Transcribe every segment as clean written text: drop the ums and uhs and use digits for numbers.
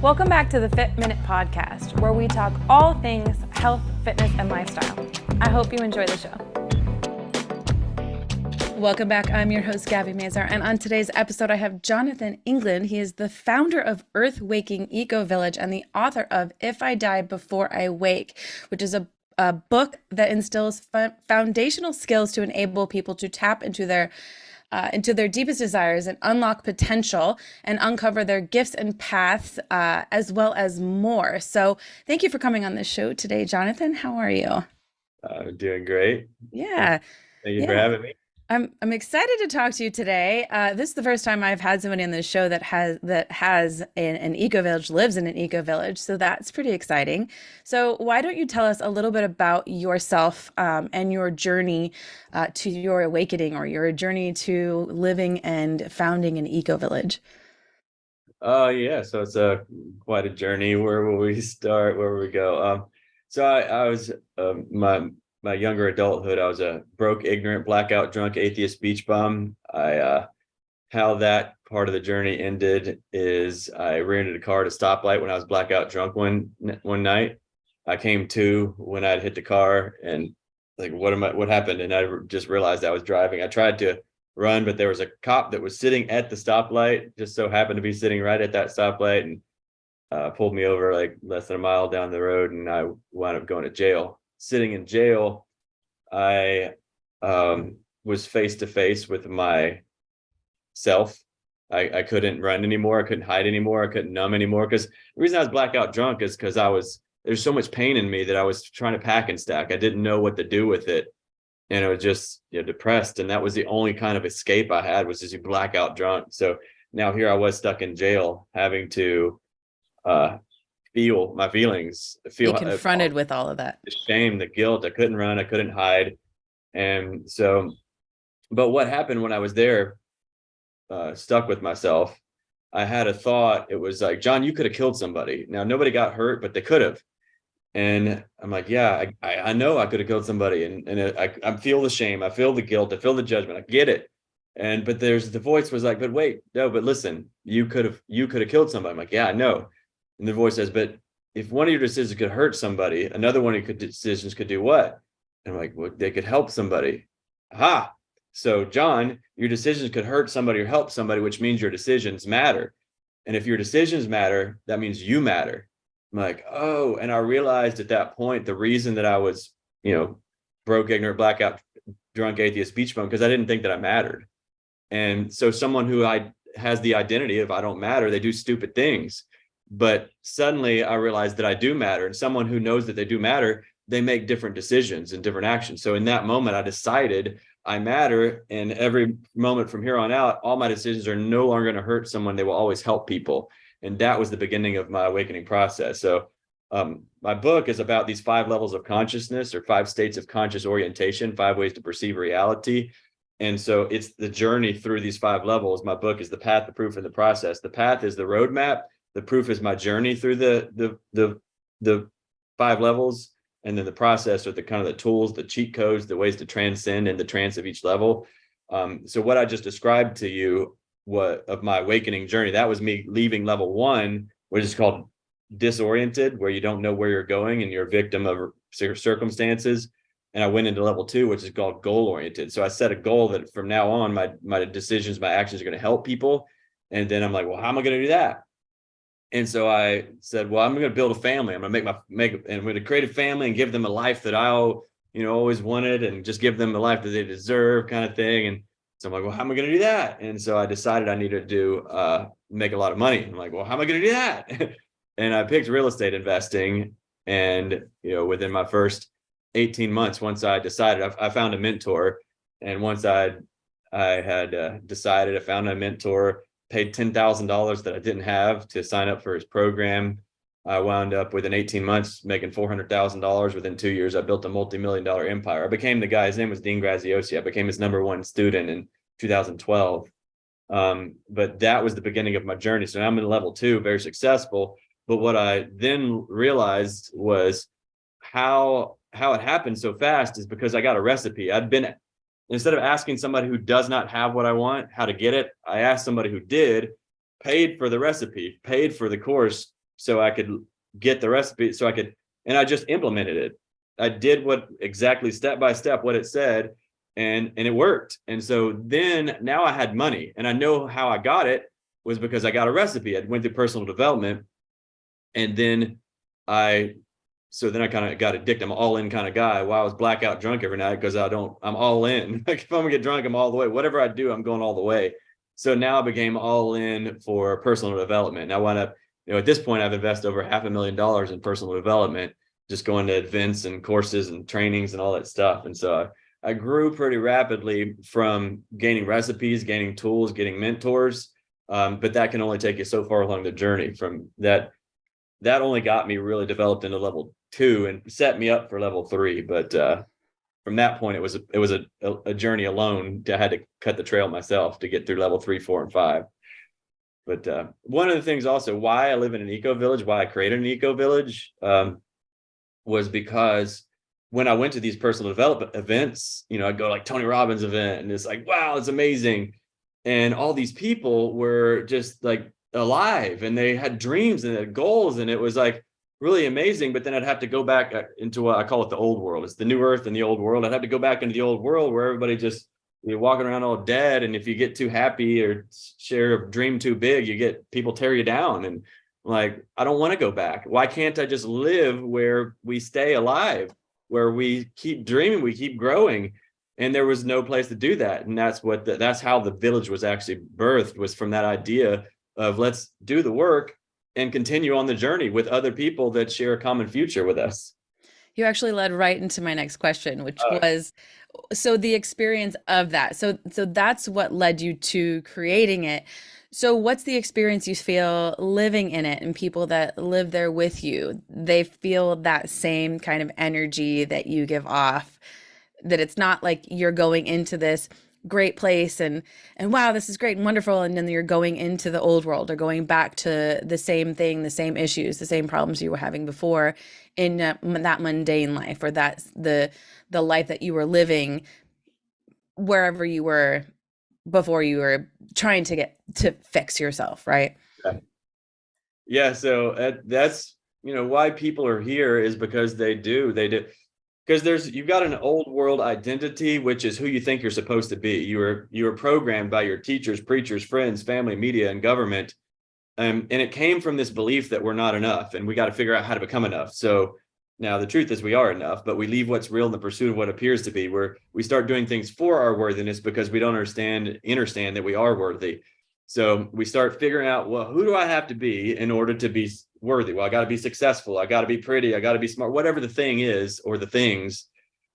Welcome back to the Fit Minute Podcast, where we talk all things health, fitness, and lifestyle. I hope you enjoy the show. Welcome back. I'm your host, Gabby Mazar, and on today's episode, I have Jonathan England. He is the founder of Earth Waking Eco Village and the author of If I Die Before I Wake, which is a book that instills foundational skills to enable people to tap into their deepest desires and unlock potential and uncover their gifts and paths, as well as more. So thank you for coming on this show today, Jonathan. How are you? Doing great. Yeah. Thank you for having me. I'm excited to talk to you today. This is the first time I've had somebody on this show that has an eco village, lives in an eco village. So that's pretty exciting. So why don't you tell us a little bit about yourself and your journey to your awakening, or your journey to living and founding an eco village? Yeah. So it's quite a journey. Where will we start? Where will we go? So I was my younger adulthood, I was a broke, ignorant, blackout drunk, atheist beach bum. How that part of the journey ended is I rented a car at a stoplight when I was blackout drunk one night. I came to when I'd hit the car and like, what happened? And I just realized I was driving. I tried to run, but there was a cop that was sitting at the stoplight, just so happened to be sitting right at that stoplight, and pulled me over like less than a mile down the road, and I wound up going to jail. Sitting in jail, I was face to face with myself. I couldn't run anymore. I couldn't hide anymore. I couldn't numb anymore. Because the reason I was blackout drunk is because there's so much pain in me that I was trying to pack and stack. I didn't know what to do with it. And I was just depressed. And that was the only kind of escape I had, was just blackout drunk. So now here I was stuck in jail, having to feel my feelings, Be confronted with all of that. The shame, the guilt. I couldn't run, I couldn't hide. And so, but what happened when I was there, stuck with myself, I had a thought. It was like, John, you could have killed somebody. Now, nobody got hurt, but they could have. And I'm like, yeah, I know I could have killed somebody. And I feel the shame. I feel the guilt. I feel the judgment. I get it. But there's the voice was like, but wait, no, but listen, you could have killed somebody. I'm like, yeah, I know. And the voice says, but if one of your decisions could hurt somebody, another one of your decisions could do what? And I'm like, well, they could help somebody. Aha. So John, your decisions could hurt somebody or help somebody, which means your decisions matter. And if your decisions matter, that means you matter. I'm like, oh, and I realized at that point, the reason that I was, broke, ignorant, blackout, drunk, atheist, beach bum, because I didn't think that I mattered. And so someone who has the identity of I don't matter, they do stupid things. But suddenly I realized that I do matter. And someone who knows that they do matter, they make different decisions and different actions. So in that moment, I decided I matter. And every moment from here on out, all my decisions are no longer going to hurt someone. They will always help people. And that was the beginning of my awakening process. So my book is about these 5 levels of consciousness, or 5 states of conscious orientation, 5 ways to perceive reality. And so it's the journey through these 5 levels. My book is the path, the proof, and the process. The path is the roadmap. The proof is my journey through the 5 levels. And then the process are the kind of the tools, the cheat codes, the ways to transcend in the trance of each level. So what I just described to you of my awakening journey, that was me leaving level 1, which is called disoriented, where you don't know where you're going and you're a victim of circumstances. And I went into level 2, which is called goal oriented. So I set a goal that from now on, my decisions, my actions are going to help people. And then I'm like, well, how am I going to do that? And so I said, well, I'm going to build a family. I'm going to and I'm going to create a family and give them a life that I, always wanted, and just give them the life that they deserve, kind of thing. And so I'm like, well, how am I going to do that? And so I decided I needed to make a lot of money. I'm like, well, how am I going to do that? And I picked real estate investing. And, within my first 18 months, once I decided, I found a mentor. And once I had decided, I found a mentor, paid $10,000 that I didn't have to sign up for his program. I wound up within 18 months making $400,000. Within 2 years, I built a multi-million-dollar empire. I became the guy, his name was Dean Graziosi. I became his #1 student in 2012. But that was the beginning of my journey. So now I'm in level 2, very successful. But what I then realized was how it happened so fast is because I got a recipe. Instead of asking somebody who does not have what I want how to get it, I asked somebody who did, paid for the recipe, paid for the course, so I could get the recipe, so I could, and I just implemented it. I did what exactly step by step what it said, and it worked. And so then now I had money, and I know how I got it was because I got a recipe. I went through personal development, and then I so then I kind of got addicted. I'm an all in kind of guy. Well, I was blackout drunk every night because I'm all in. Like if I'm gonna get drunk, I'm all the way. Whatever I do, I'm going all the way. So now I became all in for personal development. And I wound up, at this point, I've invested over $500,000 in personal development, just going to events and courses and trainings and all that stuff. And so I grew pretty rapidly from gaining recipes, gaining tools, getting mentors. But that can only take you so far along the journey. From that only got me really developed into level 2 and set me up for level 3. But from that point, it was a journey alone. I had to cut the trail myself to get through level 3, 4, and 5. But one of the things also why I live in an eco village, why I created an eco village, was because when I went to these personal development events, I'd go like Tony Robbins event, and it's like, wow, it's amazing. And all these people were just like alive, and they had dreams and they had goals, and it was like really amazing. But then I'd have to go back into what I call it the old world. It's the new earth and the old world. I'd have to go back into the old world where everybody just, you're walking around all dead, and if you get too happy or share a dream too big, you get people tear you down. And like, I don't want to go back. Why can't I just live where we stay alive, where we keep dreaming, we keep growing? And there was no place to do that. And that's how the village was actually birthed, was from that idea of let's do the work and continue on the journey with other people that share a common future with us. You actually led right into my next question, which Uh, was, so the experience of that. So that's what led you to creating it. So what's the experience you feel living in it, and people that live there with you? They feel that same kind of energy that you give off, that it's not like you're going into this great place and wow, this is great and wonderful, and then you're going into the old world or going back to the same thing, the same issues, the same problems you were having before in that mundane life, or that's the life that you were living wherever you were before you were trying to get to fix yourself, right? yeah. So that's, why people are here is because they do. Because you've got an old world identity, which is who you think you're supposed to be. You were programmed by your teachers, preachers, friends, family, media, and government. And it came from this belief that we're not enough, and we got to figure out how to become enough. So now the truth is we are enough, but we leave what's real in the pursuit of what appears to be, where we start doing things for our worthiness because we don't understand that we are worthy. So we start figuring out, well, who do I have to be in order to be worthy? Well, I got to be successful. I got to be pretty. I got to be smart, whatever the thing is, or the things.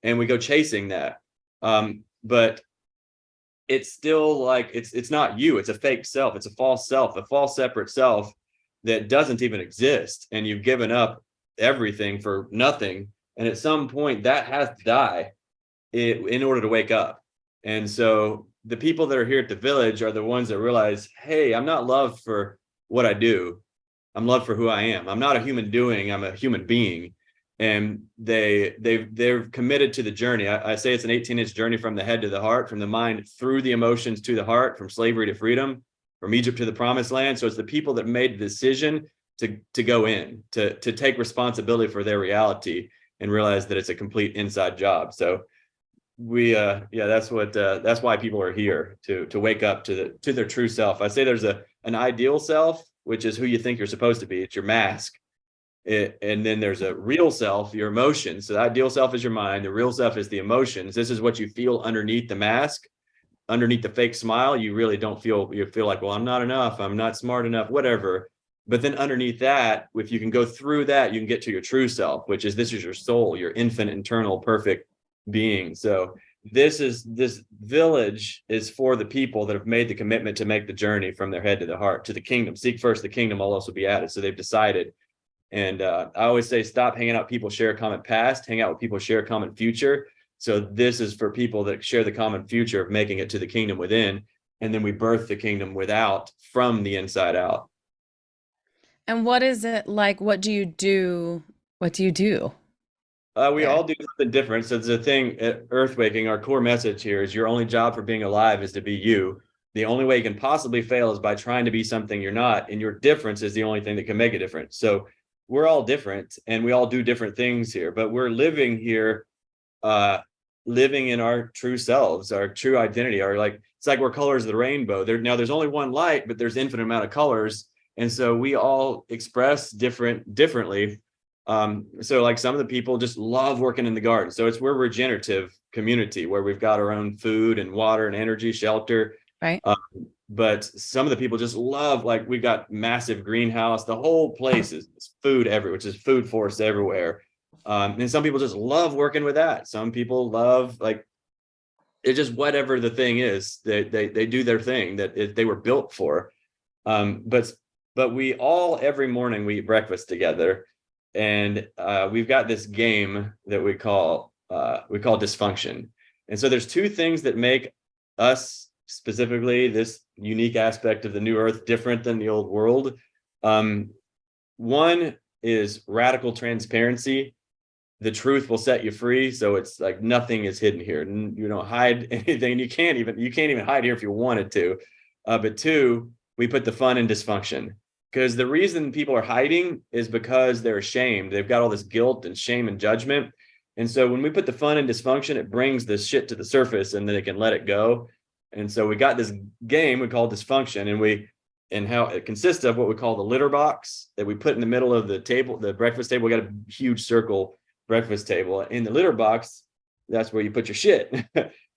And we go chasing that. But it's still like, it's not you. It's a fake self. It's a false separate self that doesn't even exist. And you've given up everything for nothing. And at some point that has to die in order to wake up. And so the people that are here at the village are the ones that realize, hey, I'm not loved for what I do. I'm loved for who I am. I'm not a human doing, I'm a human being. And they're committed to the journey. I say it's an 18-inch journey from the head to the heart, from the mind through the emotions to the heart, from slavery to freedom, from Egypt to the promised land. So it's the people that made the decision to go in, to take responsibility for their reality and realize that it's a complete inside job. So that's why people are here, to wake up to their true self. I say there's an ideal self, which is who you think you're supposed to be. It's your mask. And then there's a real self, your emotions. So the ideal self is your mind. The real self is the emotions. This is what you feel underneath the mask, underneath the fake smile. You really don't feel, you feel like, well, I'm not enough. I'm not smart enough, whatever. But then underneath that, if you can go through that, you can get to your true self, which is, this is your soul, your infinite, internal, perfect being. So this village is for the people that have made the commitment to make the journey from their head to the heart, to the kingdom. Seek first the kingdom, all else will be added. So they've decided. And I always say, stop hanging out with people share a common past, hang out with people share a common future. So this is for people that share the common future of making it to the kingdom within. And then we birth the kingdom without, from the inside out. And what is it like? What do you do? What do you do We there? all do something different. So it's a thing at Earthwaking. Our core message here is your only job for being alive is to be you. the only way you can possibly fail is by trying to be something you're not, and your difference is the only thing that can make a difference. So we're all different and we all do different things here, but we're living here, uh living in our true selves, our true identity, our, like, it's like we're colors of the rainbow. There's only one light, but there's infinite amount of colors, and so we all express differently. So like some of the people just love working in the garden, so we're a regenerative community where we've got our own food and water and energy, shelter. Right. um, but some of the people just love, like, we've got massive greenhouse, the whole place is food everywhere, which is food forest everywhere. And some people just love working with that. Some people love, like, it's just whatever the thing is, they do their thing that they were built for. But we all, every morning we eat breakfast together, and we've got this game that we call dysfunction. And so there's two things that make us, specifically this unique aspect of the new earth, different than the old world. One is radical transparency. The truth will set you free. So it's like nothing is hidden here. You don't hide anything. You can't even hide here if you wanted to. But two, we put the fun in dysfunction, because the reason people are hiding is because they're ashamed. They've got all this guilt and shame and judgment. And so when we put the fun in dysfunction, it brings this shit to the surface, and then they can let it go. And so we got this game we call dysfunction, and how it consists of what we call the litter box that we put in the middle of the table, the breakfast table. We got a huge circle breakfast table. In the litter box, that's where you put your shit.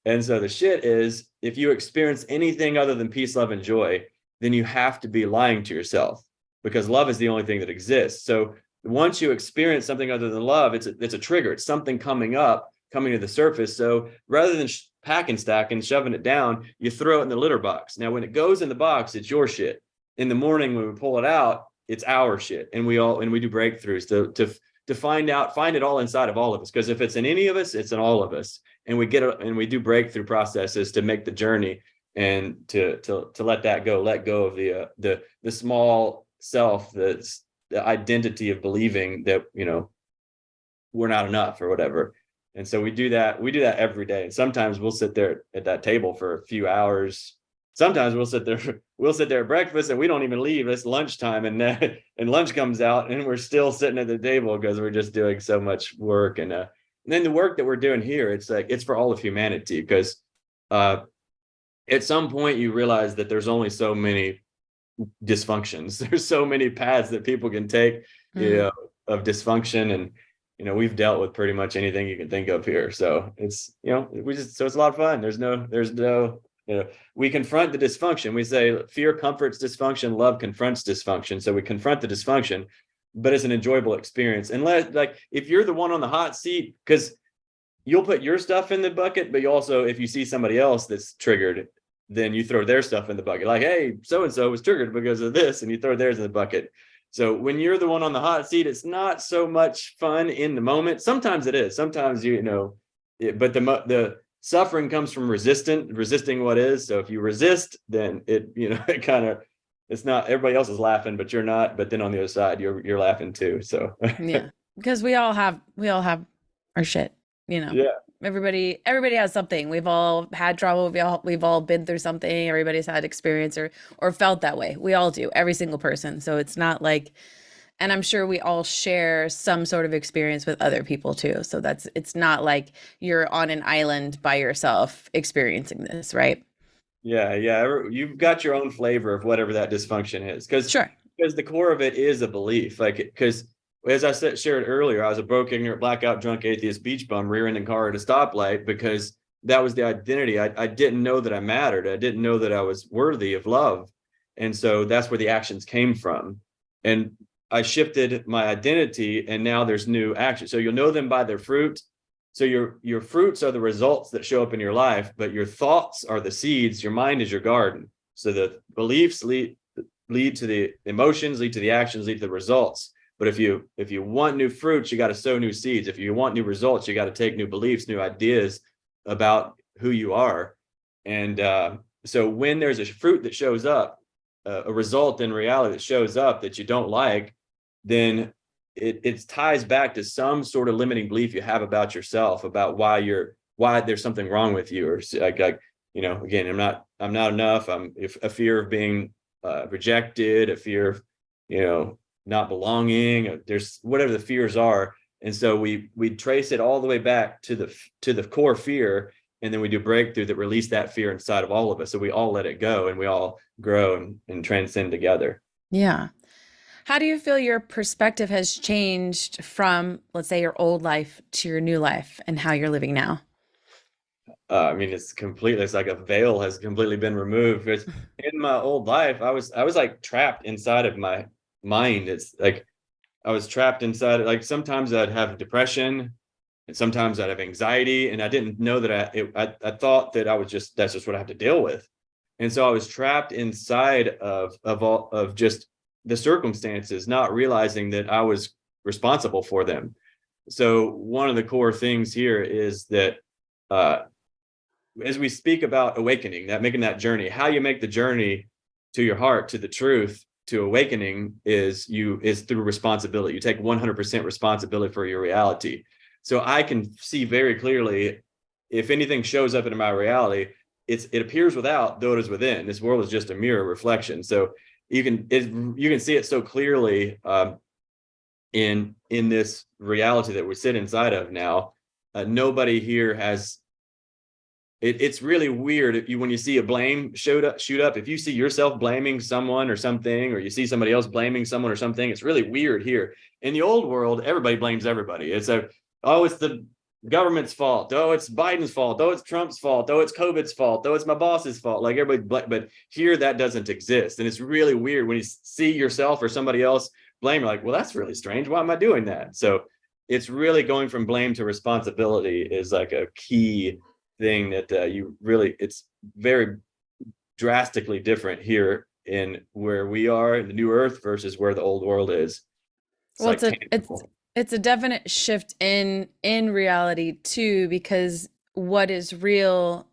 And so the shit is, if you experience anything other than peace, love, and joy, then you have to be lying to yourself, because love is the only thing that exists. So once you experience something other than love, it's a trigger. It's something coming to the surface. So rather than pack and stack and shoving it down, you throw it in the litter box. Now, when it goes in the box, it's your shit. In the morning, when we pull it out, it's our shit. And we do breakthroughs to find it all inside of all of us. Because if it's in any of us, it's in all of us. And we we do breakthrough processes to make the journey, and to let go of the small self, that's the identity of believing that, we're not enough or whatever. And so we do that every day. And sometimes we'll sit there at that table for a few hours. Sometimes we'll sit there at breakfast and we don't even leave. It's lunchtime, and lunch comes out and we're still sitting at the table because we're just doing so much work. And then the work that we're doing here, it's like, it's for all of humanity, because at some point you realize that there's only so many dysfunctions. There's so many paths that people can take, of dysfunction. And, we've dealt with pretty much anything you can think of here. So it's, so it's a lot of fun. There's no, we confront the dysfunction. We say fear comforts dysfunction, love confronts dysfunction. So we confront the dysfunction, but it's an enjoyable experience. Unless, like, if you're the one on the hot seat, because you'll put your stuff in the bucket, but you also, if you see somebody else that's triggered, then you throw their stuff in the bucket. Like, hey, so-and-so was triggered because of this, and you throw theirs in the bucket. So when you're the one on the hot seat, it's not so much fun in the moment. Sometimes it is. Sometimes, but the suffering comes from resisting what is. So if you resist, then it kind of, it's not, everybody else is laughing, but you're not. But then on the other side, you're laughing too. So Yeah, because we all have our shit, yeah. Everybody has something. We've all had trouble. We've all been through something. Everybody's had experience or felt that way. We all do, every single person. So it's not like, and I'm sure we all share some sort of experience with other people too. So it's not like you're on an island by yourself experiencing this, right? Yeah. You've got your own flavor of whatever that dysfunction is, Sure. because the core of it is a belief. Like, because as I shared earlier, I was a broke, ignorant, blackout, drunk, atheist beach bum rear-ending car at a stoplight, because that was the identity. I didn't know that I mattered. I didn't know that I was worthy of love. And so that's where the actions came from. And I shifted my identity, and now there's new action. So you'll know them by their fruit. So your fruits are the results that show up in your life, but your thoughts are the seeds. Your mind is your garden. So the beliefs lead to the emotions, lead to the actions, lead to the results. But if you want new fruits, you got to sow new seeds. If you want new results, you got to take new beliefs, new ideas about who you are. And so when there's a fruit that shows up, a result in reality that shows up that you don't like, then it ties back to some sort of limiting belief you have about yourself, about why there's something wrong with you, or like again, I'm not enough. I'm if a fear of being rejected, a fear of, not belonging. There's whatever the fears are. And so we trace it all the way back to the core fear, and then we do breakthrough that release that fear inside of all of us. So we all let it go, and we all grow and transcend together. Yeah. How do you feel your perspective has changed from, let's say, your old life to your new life and how you're living now? I mean, it's like a veil has completely been removed. Because in my old life, I was like trapped inside of my mind. It's like I was trapped inside. Like sometimes I'd have depression, and sometimes I'd have anxiety, and I didn't know that I thought that that's just what I have to deal with. And so I was trapped inside of just the circumstances, not realizing that I was responsible for them. So one of the core things here is that uh, as we speak about awakening, that making that journey, how you make the journey to your heart, to the truth, to awakening is through responsibility. You take 100% responsibility for your reality. So I can see very clearly if anything shows up in my reality, it appears without, though it is within. This world is just a mirror reflection. So you can see it so clearly in this reality that we sit inside of now. Nobody here has it's really weird if when you see a blame shoot up, if you see yourself blaming someone or something, or you see somebody else blaming someone or something, it's really weird here. In the old world, everybody blames everybody. It's it's the government's fault. Oh, it's Biden's fault. Oh, it's Trump's fault. Oh, it's COVID's fault. Oh, it's my boss's fault. Like everybody, but here that doesn't exist. And it's really weird when you see yourself or somebody else blame, you're like, well, that's really strange. Why am I doing that? So it's really going from blame to responsibility is like a key thing that it's very drastically different here in where we are in the new earth versus where the old world is. It's Well, like tangible. it's a definite shift in reality too, because what is real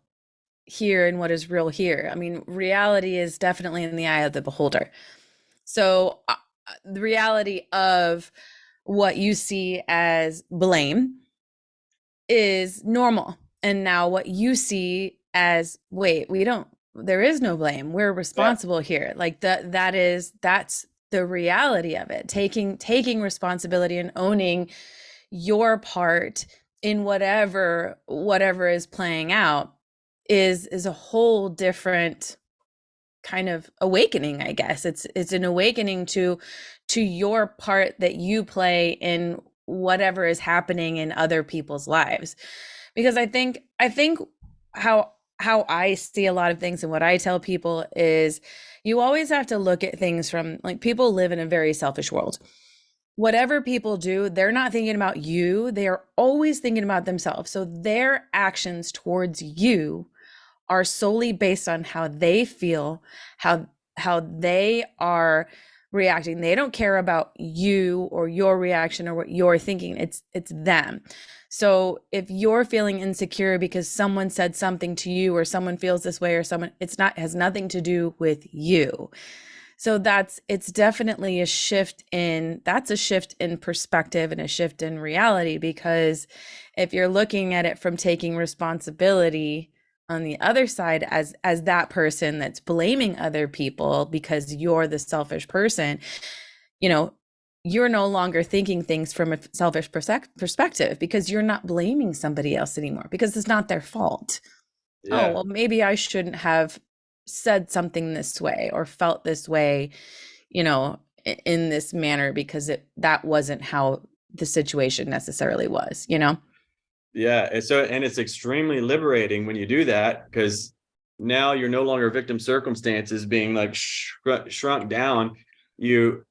here and what is real here. I mean, reality is definitely in the eye of the beholder. So, the reality of what you see as blame is normal. And now what you see as, wait, there is no blame. We're Yeah, responsible here. Like that's the reality of it. Taking responsibility and owning your part in whatever is playing out is a whole different kind of awakening, I guess. It's an awakening to your part that you play in whatever is happening in other people's lives. Because I think how I see a lot of things and what I tell people is you always have to look at things from, like, people live in a very selfish world. Whatever people do, they're not thinking about you. They are always thinking about themselves. So their actions towards you are solely based on how they feel, how how they are reacting. They don't care about you or your reaction or what you're thinking. It's them. So if you're feeling insecure because someone said something to you, or someone feels this way, or someone, it's not, has nothing to do with you. So it's definitely a shift in perspective and a shift in reality, because if you're looking at it from taking responsibility on the other side as that person that's blaming other people because you're the selfish person, you know, you're no longer thinking things from a selfish perspective, because you're not blaming somebody else anymore because it's not their fault. Oh, yeah, well, maybe I shouldn't have said something this way or felt this way, in this manner, because that wasn't how the situation necessarily was. yeah. And it's extremely liberating when you do that, because now you're no longer victim circumstances being like shrunk down. You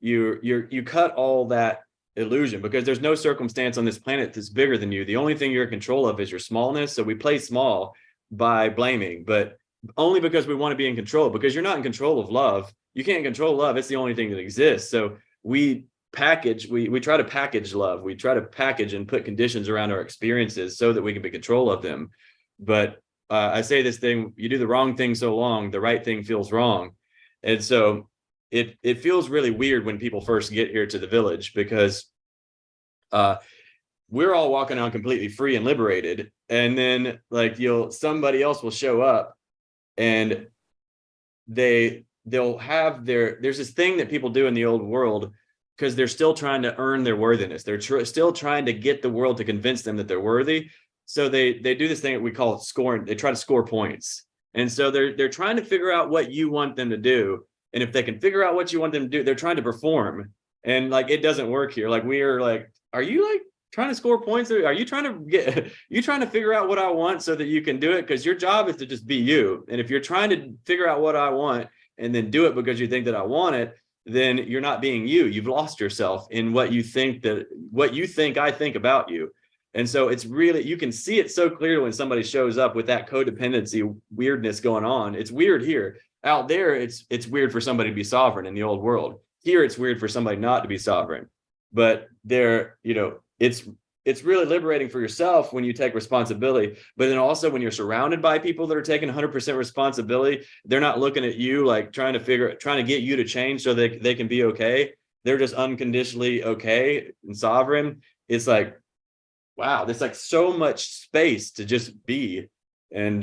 cut all that illusion, because there's no circumstance on this planet that's bigger than you. The only thing you're in control of is your smallness. So we play small by blaming, but only because we want to be in control, because you're not in control of love. You can't control love. It's the only thing that exists. So we try to package love. We try to package and put conditions around our experiences so that we can be in control of them. But I say this thing: you do the wrong thing so long, the right thing feels wrong. And so it feels really weird when people first get here to the village, because uh we're all walking on completely free and liberated, and then like somebody else will show up And they'll have there's this thing that people do in the old world because they're still trying to earn their worthiness. They're still trying to get the world to convince them that they're worthy. So they do this thing that we call it scoring. They try to score points. And so they're trying to figure out what you want them to do. And if they can figure out what you want them to do, they're trying to perform. And like it doesn't work here. Like we are like, are you like trying to score points? Are you trying to you trying to figure out what I want so that you can do it? Because your job is to just be you. And if you're trying to figure out what I want and then do it because you think that I want it, then you're not being you. You've lost yourself in what you think I think about you. And so it's really, you can see it so clearly when somebody shows up with that codependency weirdness going on. It's weird here. Out there, it's weird for somebody to be sovereign in the old world. Here, it's weird for somebody not to be sovereign. But it's really liberating for yourself when you take responsibility. But then also when you're surrounded by people that are taking 100% responsibility, they're not looking at you like trying to get you to change so they can be okay. They're just unconditionally okay and sovereign. It's like, wow, there's like so much space to just be. And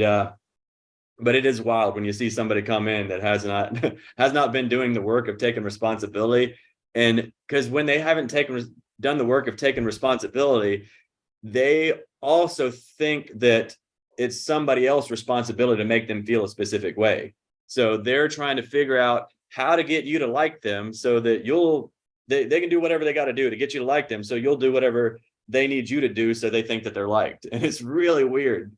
but it is wild when you see somebody come in that has not been doing the work of taking responsibility. And because when they haven't done the work of taking responsibility, they also think that it's somebody else's responsibility to make them feel a specific way. So they're trying to figure out how to get you to like them so that they can do whatever they got to do to get you to like them. So you'll do whatever they need you to do so they think that they're liked. And it's really weird,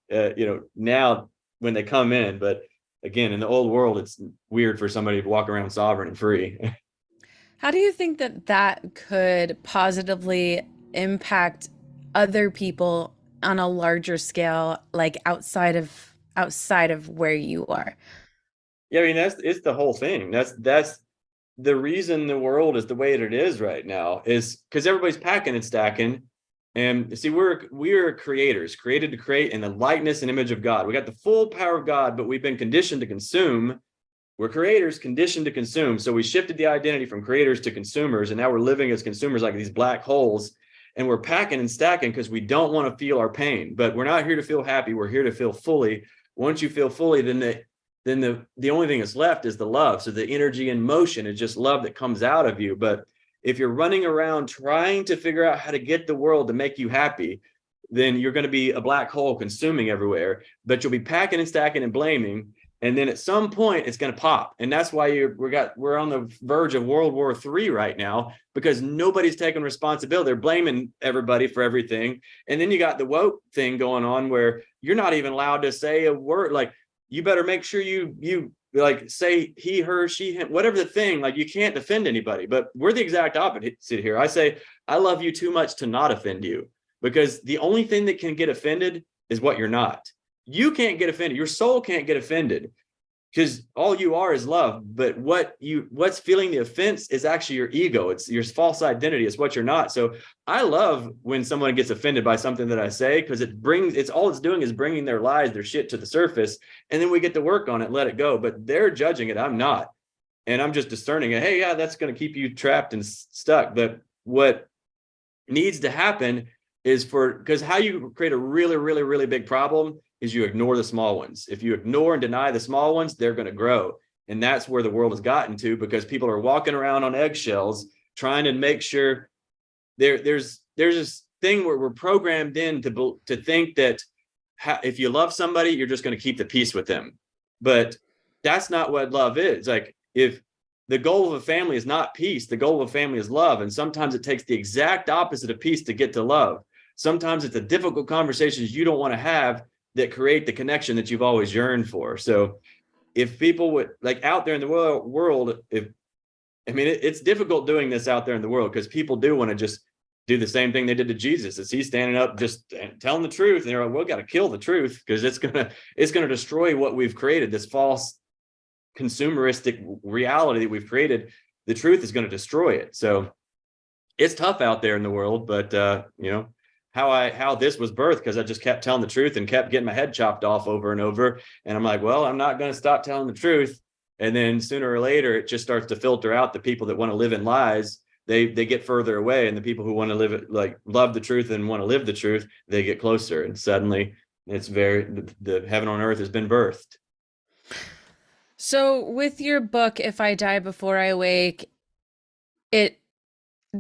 now when they come in. But again, in the old world, it's weird for somebody to walk around sovereign and free. How do you think that that could positively impact other people on a larger scale, like outside of where you are? Yeah, I mean, it's the whole thing. That's the reason the world is the way that it is right now, is because everybody's packing and stacking. And see, we're creators, created to create in the likeness and image of God. We got the full power of God, but we've been conditioned to consume. We're creators conditioned to consume. So we shifted the identity from creators to consumers, and now we're living as consumers like these black holes. And we're packing and stacking because we don't want to feel our pain. But we're not here to feel happy. We're here to feel fully. Once you feel fully, then the only thing that's left is the love. So the energy and motion is just love that comes out of you. But if you're running around trying to figure out how to get the world to make you happy, then you're going to be a black hole consuming everywhere. But you'll be packing and stacking and blaming. And then at some point it's going to pop. And that's why we're on the verge of World War III right now, because nobody's taking responsibility. They're blaming everybody for everything. And then you got the woke thing going on where you're not even allowed to say a word. Like, you better make sure you like say he, her, she, him, whatever the thing, like you can't defend anybody. But we're the exact opposite here. I say, I love you too much to not offend you, because the only thing that can get offended is what you're not. You can't get offended. Your soul can't get offended because all you are is love. But what's feeling the offense is actually your ego. It's your false identity. It's what you're not. So I love when someone gets offended by something that I say, because all it's doing is bringing their lies, their shit to the surface. And then we get to work on it, let it go. But they're judging it. I'm not. And I'm just discerning it. Hey, yeah, that's going to keep you trapped and stuck. But what needs to happen is because how you create a really, really, really big problem is you ignore the small ones. If you ignore and deny the small ones, they're going to grow. And that's where the world has gotten to, because people are walking around on eggshells trying to make sure there's this thing where we're programmed in to think that if you love somebody, you're just going to keep the peace with them. But that's not what love is. Like, if the goal of a family is not peace, the goal of a family is love. And sometimes it takes the exact opposite of peace to get to love. Sometimes it's the difficult conversations you don't want to have that create the connection that you've always yearned for. So if people would, like, out there in the world, it's difficult doing this out there in the world, because people do want to just do the same thing they did to Jesus, as he's standing up just telling the truth, and they're like, well, we got to kill the truth because it's gonna destroy what we've created, this false consumeristic reality that we've created. The truth is going to destroy it. So it's tough out there in the world. But how this was birthed, because I just kept telling the truth and kept getting my head chopped off over and over. And I'm like, well, I'm not going to stop telling the truth. And then sooner or later, it just starts to filter out the people that want to live in lies. They get further away, and the people who want to love the truth and want to live the truth, they get closer. And suddenly the heaven on earth has been birthed. So with your book, If I Die Before I Wake, it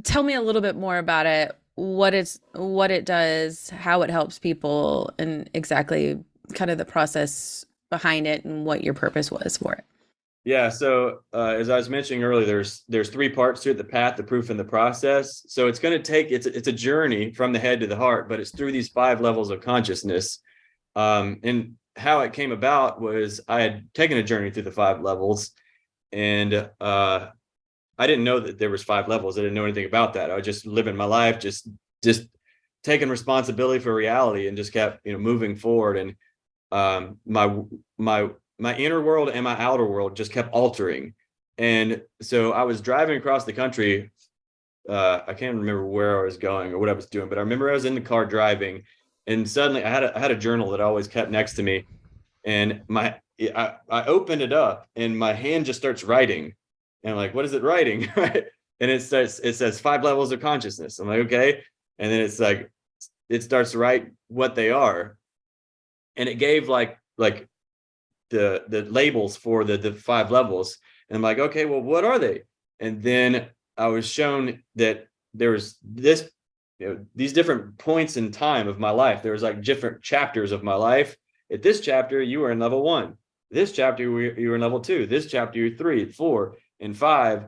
tell me a little bit more about it, what it does, how it helps people, and exactly kind of the process behind it and what your purpose was for it. Yeah. So as I was mentioning earlier, there's three parts to it: the path, the proof, and the process. So it's going to take it's a journey from the head to the heart, but it's through these five levels of consciousness. And how it came about was I had taken a journey through the five levels, and I didn't know that there was five levels. I didn't know anything about that. I was just living my life, just taking responsibility for reality, and just kept moving forward. And my my my inner world and my outer world just kept altering. And so I was driving across the country. I can't remember where I was going or what I was doing, but I remember I was in the car driving, and suddenly I had a journal that I always kept next to me, and I opened it up, and my hand just starts writing, and I'm like, what is it writing? Right. And it says five levels of consciousness. I'm like, okay. And then it's like it starts to write what they are, and it gave like the labels for the five levels. And I'm like, okay, well, what are they? And then I was shown that there was this, these different points in time of my life. There was like different chapters of my life. At this chapter, you were in level one. This chapter, you were in level two. This chapter, you're 3, 4, and 5.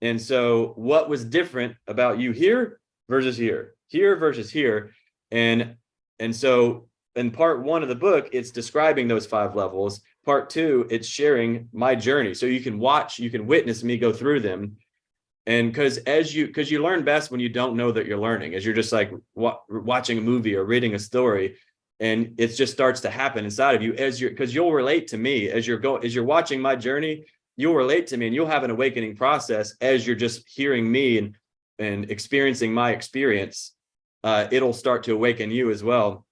And so, what was different about you here versus here versus here? And so, in part one of the book, it's describing those five levels. Part two, it's sharing my journey. So you can witness me go through them. And because you learn best when you don't know that you're learning, as you're just like watching a movie or reading a story, and it just starts to happen inside of you because you'll relate to me as you're watching my journey. You'll relate to me, and you'll have an awakening process as you're just hearing me and experiencing my experience. It'll start to awaken you as well.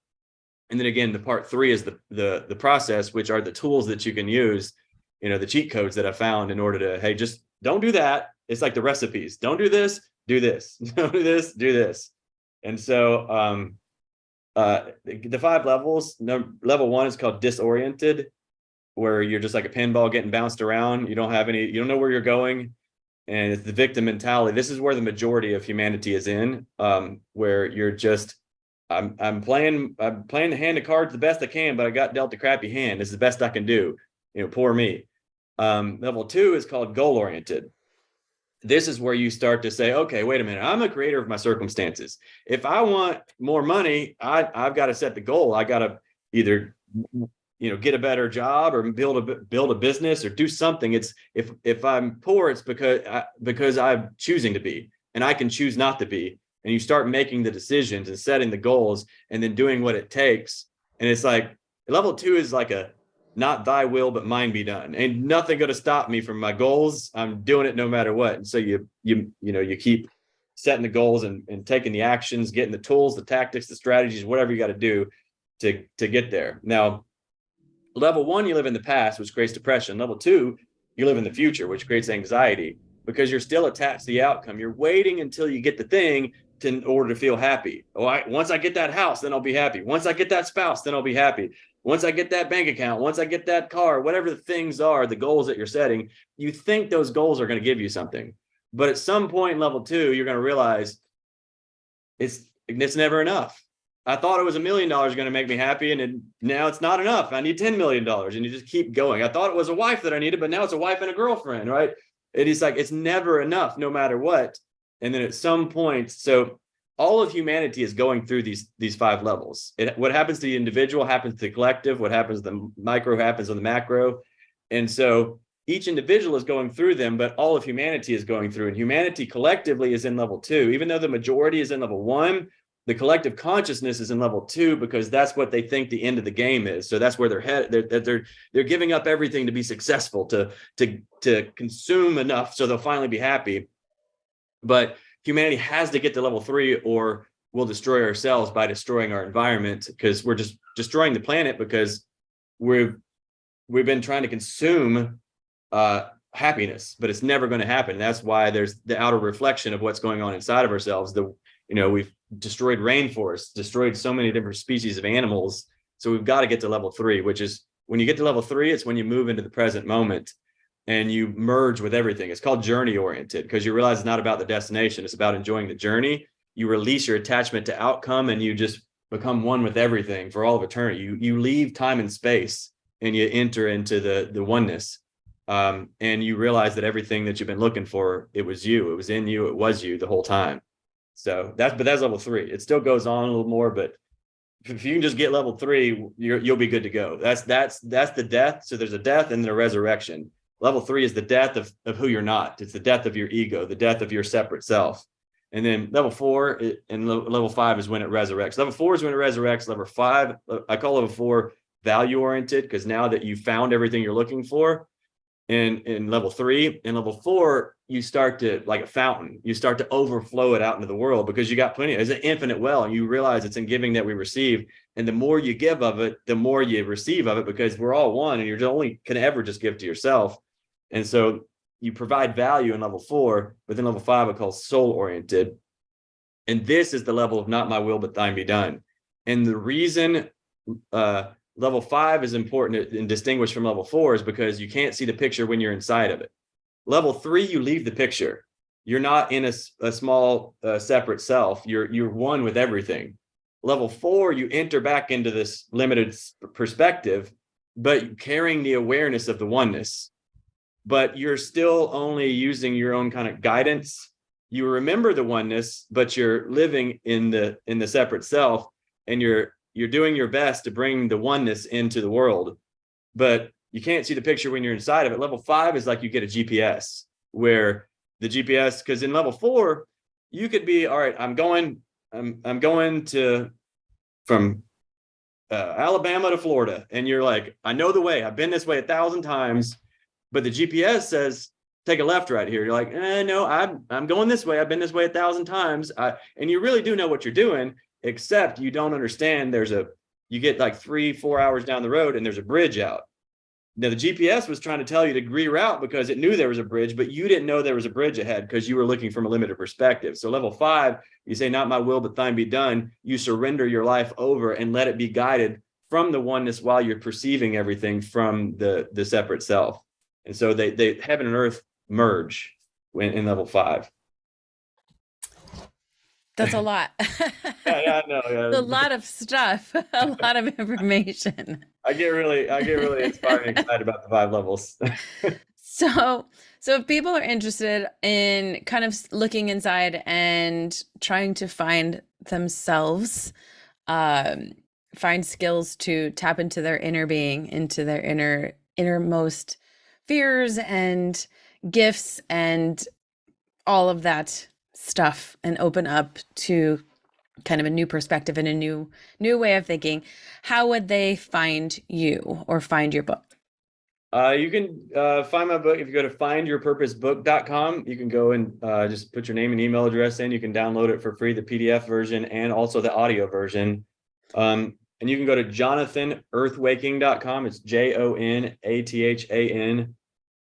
And then again, the part three is the process, which are the tools that you can use, the cheat codes that I found in order to, hey, just don't do that. It's like the recipes. Don't do this, do this. Don't do this, do this. And so the five levels, level one is called disoriented, where you're just like a pinball getting bounced around. You don't know where you're going. And it's the victim mentality. This is where the majority of humanity is in, where you're just, I'm playing the hand of cards the best I can, but I got dealt a crappy hand. This is the best I can do. Poor me. Level two is called goal oriented. This is where you start to say, okay, wait a minute. I'm a creator of my circumstances. If I want more money, I've got to set the goal. I got to either get a better job or build a business or do something. It's if I'm poor, it's because I'm choosing to be, and I can choose not to be. And you start making the decisions and setting the goals and then doing what it takes. And it's like level two is like a not thy will, but mine be done. Ain't nothing going to stop me from my goals. I'm doing it no matter what. And so you keep setting the goals and taking the actions, getting the tools, the tactics, the strategies, whatever you got to do to get there. Now, level one, you live in the past, which creates depression. Level two, you live in the future, which creates anxiety because you're still attached to the outcome. You're waiting until you get the thing in order to feel happy. Once I get that house, then I'll be happy. Once I get that spouse, then I'll be happy. Once I get that bank account, once I get that car, whatever the things are, the goals that you're setting, you think those goals are going to give you something. But at some point in level two, you're going to realize it's never enough. I thought it was $1 million going to make me happy, and now it's not enough. I need $10 million, and you just keep going. I thought it was a wife that I needed, but now it's a wife and a girlfriend, right? It is like it's never enough, no matter what. And then at some point, so all of humanity is going through these five levels. What happens to the individual happens to the collective. What happens to the micro happens on the macro. And so each individual is going through them, but all of humanity is going through. And humanity collectively is in level two. Even though the majority is in level one, the collective consciousness is in level two because that's what they think the end of the game is. So that's where they're giving up everything to be successful, to consume enough so they'll finally be happy. But humanity has to get to level three, or we'll destroy ourselves by destroying our environment, because we're just destroying the planet because we've been trying to consume happiness, but it's never going to happen. And that's why there's the outer reflection of what's going on inside of ourselves. We've destroyed rainforests, destroyed so many different species of animals. So we've got to get to level three, which is When you get to level 3, it's when you move into the present moment and you merge with everything. It's called journey oriented because you realize it's not about the destination. It's about enjoying the journey. You release your attachment to outcome and you just become one with everything for all of eternity. You leave time and space and you enter into the oneness. And you realize that everything that you've been looking for, it was you, it was in you, it was you the whole time. So that's level 3. It still goes on a little more, but if you can just get level 3, you'll be good to go. That's the death. So there's a death and then a resurrection. Level 3 is the death of who you're not. It's the death of your ego, the death of your separate self. And then level 4 and level 5 is when it resurrects. Level 4 is when it resurrects. Level 5, I call level 4 value oriented, because now that you found everything you're looking for, in level 3 and level 4, you start to, like a fountain, you start to overflow it out into the world because you got plenty. It's an infinite well, and you realize it's in giving that we receive. And the more you give of it, the more you receive of it, because we're all one and you're only can ever just give to yourself. And so you provide value in level 4, but then level 5 I call soul oriented. And this is the level of not my will, but thine be done. And the reason level 5 is important and distinguished from level 4 is because you can't see the picture when you're inside of it. Level 3, you leave the picture. You're not in a small separate self. You're one with everything. Level 4, you enter back into this limited perspective, but carrying the awareness of the oneness. But you're still only using your own kind of guidance. You remember the oneness, but you're living in the separate self, and you're doing your best to bring the oneness into the world, but you can't see the picture when you're inside of it. Level 5 is like you get a GPS, where the GPS, because in level 4, you could be, all right, I'm going to from Alabama to Florida, and you're like, I know the way. I've been this way 1,000 times, but the GPS says take a left right here. You're like, no, I'm going this way. I've been this way 1,000 times, and you really do know what you're doing. Except you don't understand you get like 3-4 hours down the road and there's a bridge out. Now the GPS was trying to tell you to reroute because it knew there was a bridge, but you didn't know there was a bridge ahead because you were looking from a limited perspective. So level 5, you say, not my will, but thine be done. You surrender your life over and let it be guided from the oneness while you're perceiving everything from the separate self. And so they heaven and earth merge in level 5. That's a lot. Yeah, I know. A Yeah. lot of stuff, a lot of information. I get really inspired and excited about the 5 levels. So, so if people are interested in kind of looking inside and trying to find themselves, find skills to tap into their inner being, into their innermost fears and gifts and all of that stuff, and open up to kind of a new perspective and a new way of thinking, how would they find you or find your book? You can find my book if you go to findyourpurposebook.com. You can go and just put your name and email address in. You can download it for free, the PDF version and also the audio version. And you can go to jonathanearthwaking.com. It's JONATHAN,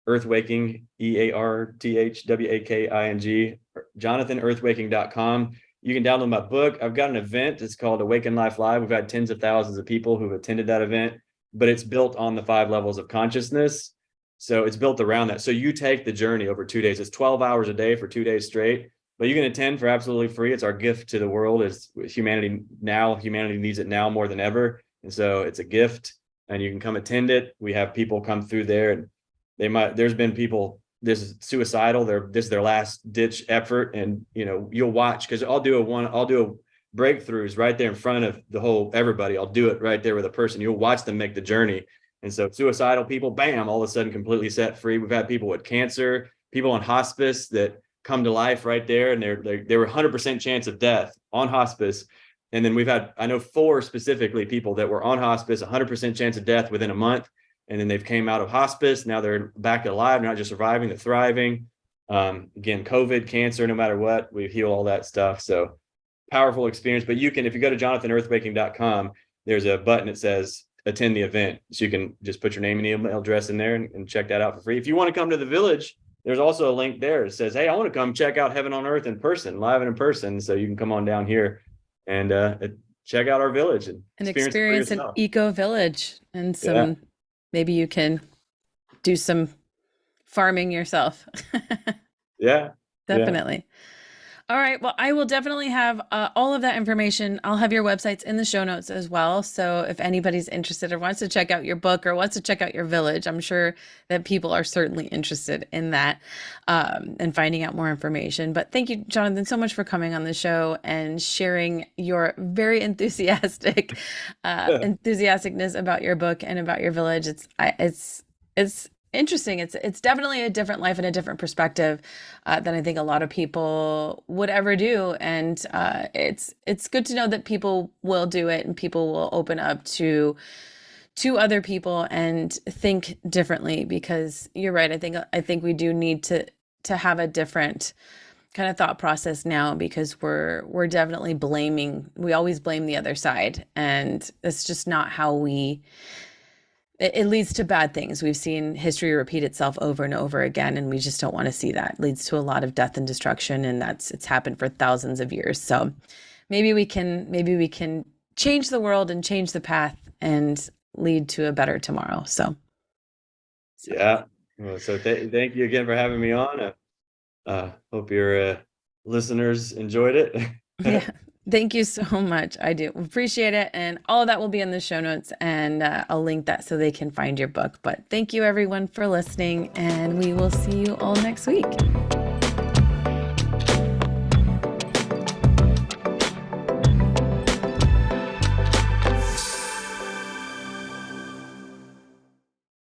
Earthwaking, EARTHWAKING, jonathanearthwaking.com. You can download my book. I've got an event. It's called Awaken Life Live. We've had tens of thousands of people who've attended that event, but it's built on the 5 levels of consciousness. So it's built around that. So you take the journey over 2 days. It's 12 hours a day for 2 days straight, but you can attend for absolutely free. It's our gift to the world. Is humanity now. Humanity needs it now more than ever. And so it's a gift, and you can come attend it. We have people come through there, and there's been people, this is suicidal. This is their last ditch effort. And, you'll watch, because I'll do breakthroughs right there in front of everybody. I'll do it right there with a person. You'll watch them make the journey. And so suicidal people, bam, all of a sudden completely set free. We've had people with cancer, people on hospice that come to life right there. And they were 100% chance of death on hospice. And then we've had, I know 4 specifically people that were on hospice, 100% chance of death within a month. And then they've came out of hospice. Now they're back alive, not just surviving, they're thriving. Again, COVID, cancer, no matter what, we heal all that stuff. So powerful experience. But if you go to jonathanearthwaking.com, there's a button that says attend the event. So you can just put your name and email address in there and check that out for free. If you want to come to the village, there's also a link there that says, hey, I want to come check out Heaven on Earth in person, live and in person. So you can come on down here and check out our village and An experience an eco village and some maybe you can do some farming yourself. Yeah. Yeah. Definitely. All right. Well, I will definitely have all of that information. I'll have your websites in the show notes as well. So if anybody's interested or wants to check out your book or wants to check out your village, I'm sure that people are certainly interested in that and finding out more information. But thank you, Jonathan, so much for coming on the show and sharing your very enthusiasticness about your book and about your village. It's interesting. It's definitely a different life and a different perspective than I think a lot of people would ever do. And it's good to know that people will do it and people will open up to other people and think differently. Because you're right. I think we do need to have a different kind of thought process now, because we're definitely blaming. We always blame the other side, and it's just not how it leads to bad things. We've seen history repeat itself over and over again, and we just don't want to see that. It leads to a lot of death and destruction, and it's happened for thousands of years. So maybe we can change the world and change the path and lead to a better tomorrow. So Yeah. Well, so thank you again for having me on. Hope your listeners enjoyed it. yeah. Thank you so much. I do appreciate it. And all of that will be in the show notes, and I'll link that so they can find your book. But thank you everyone for listening, and we will see you all next week.